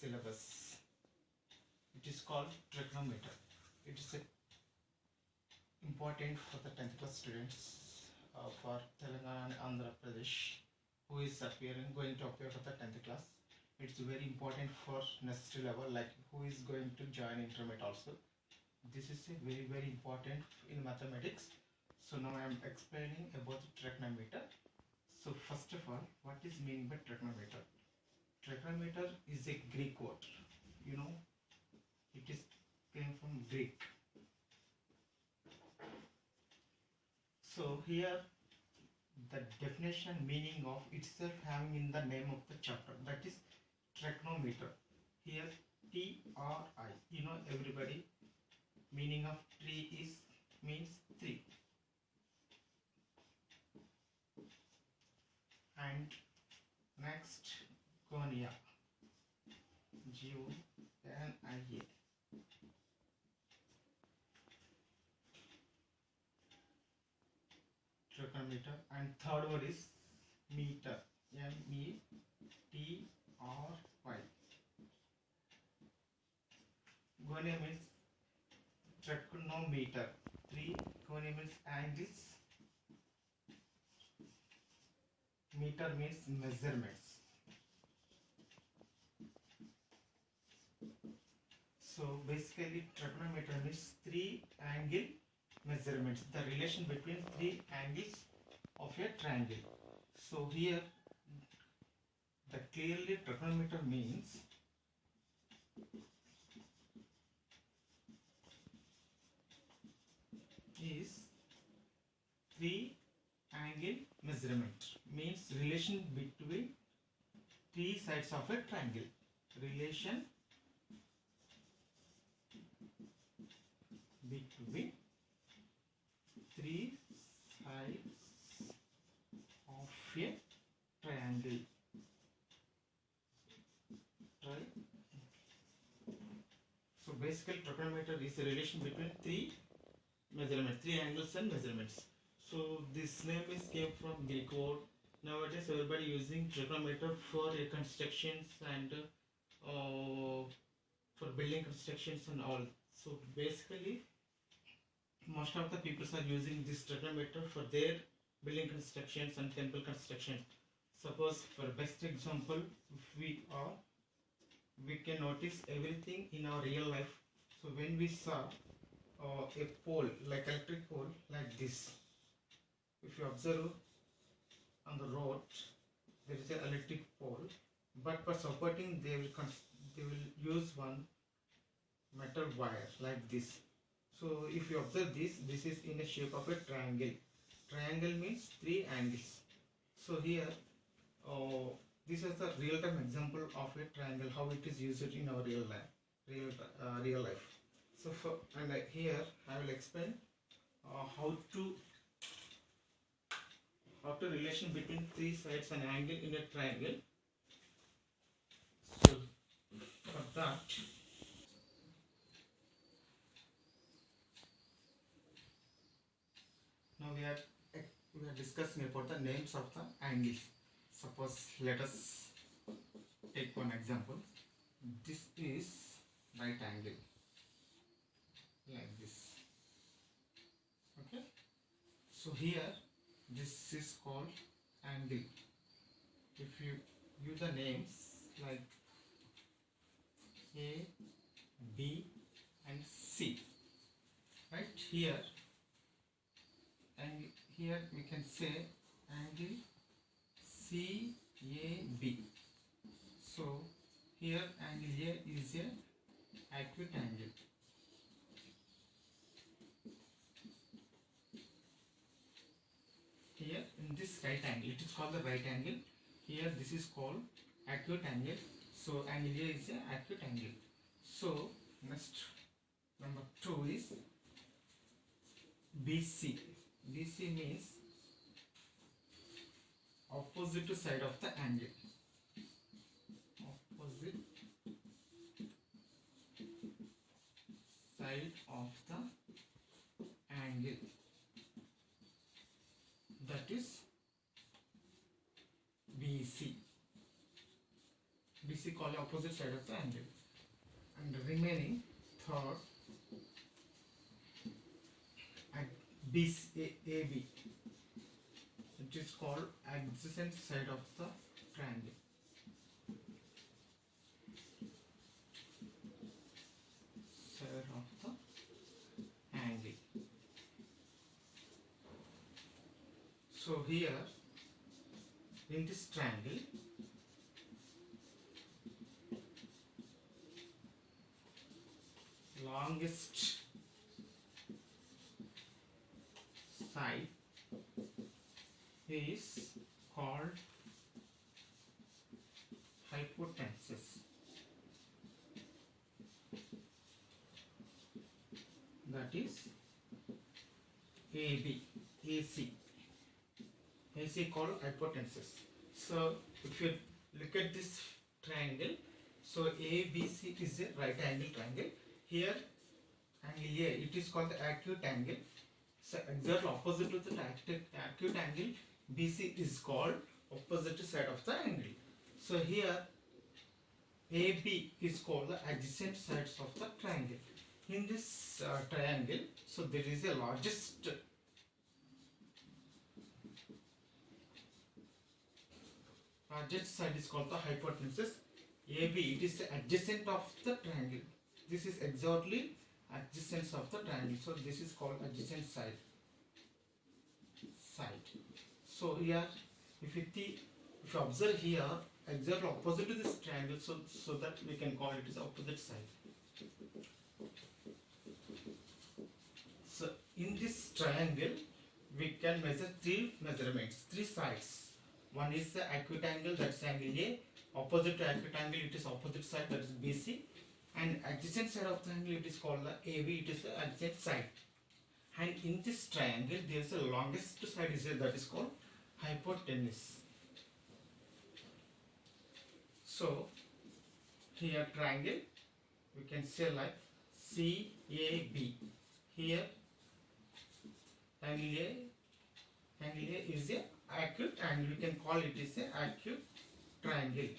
syllabus. It is called trigonometry. It is important for the 10th class students for Telangana and Andhra Pradesh who is going to appear for the 10th class. It's very important for next level, like who is going to join intermediate also. This is a very important in mathematics. So now I am explaining about the trigonometry. So first of all, what is meaning by trigonometry? Trigonometry is a Greek word. You know, it is came from Greek. So here the definition meaning of itself having in the name of the chapter, that is trigonometry. Here TRI, you know everybody, meaning of tree is means 3, and next gonia, G-O-N-I-A, trigonometry, and third word is meter, M-E-T-R-Y. Gonia means trigonometer, 3, gonia means angles, meter means measurements. So basically trigonometry means 3 angle measurements, the relation between 3 angles of a triangle. So here the clearly trigonometry means is 3 angle measurement, means relation between 3 sides of a triangle. Relation between 3 sides of a triangle. So basically trigonometry is a relation between 3 measurements, 3 angles and measurements. So this name is came from Greek word. Nowadays everybody using trigonometry for constructions and for building constructions and all. So basically most of the people are using this trigonometry for their building constructions and temple construction. Suppose for best example, if we can notice everything in our real life. So when we saw a pole, like electric pole like this, if you observe on the road there is an electric pole, but for supporting they will use one metal wire like this. So if you observe this is in the shape of a triangle. Triangle means 3 angles. So here this is a real-time example of a triangle, how it is used in our real life. So here I will explain how to relation between 3 sides and angle in a triangle. So for that, now we are discussing about the names of the angles. Suppose let us take one example. This is right angle like this. Okay. So here this is called angle. If you use the names like A, B and C, right here, and here we can say angle CAB. So here angle A is a acute angle. Here in this right angle, it is called the right angle. Here this is called acute angle. So angle A is a acute angle. So next number 2 is BC. BC means opposite side of the angle. Opposite side of the angle. That is BC. BC called called opposite side of the angle. And the remaining third at AB, it is called adjacent side of the triangle. Side of the angle. So here in this triangle, longest side is called hypotenuse. That is AB, AC. AC called hypotenuse. So if you look at this triangle, so ABC is a right angle triangle. Here angle A, it is called the acute angle. So exactly opposite to the acute angle, BC is called opposite side of the angle. So here AB is called the adjacent sides of the triangle. In this triangle, so there is a largest side is called the hypotenuse. AB, it is adjacent of the triangle. This is exactly adjacent of the triangle. So this is called adjacent side. So here, if you observe here, exactly opposite to this triangle, so that we can call it as opposite side. So in this triangle, we can measure three measurements, three sides. One is the acute angle, that's angle A. Opposite to acute angle, it is opposite side, that is BC. And adjacent side of the angle, it is called the AB, it is the adjacent side. And in this triangle, there is a longest side is there, that is called hypotenuse. So here triangle, we can say like CAB. Here angle A is a acute angle. We can call it is a acute triangle.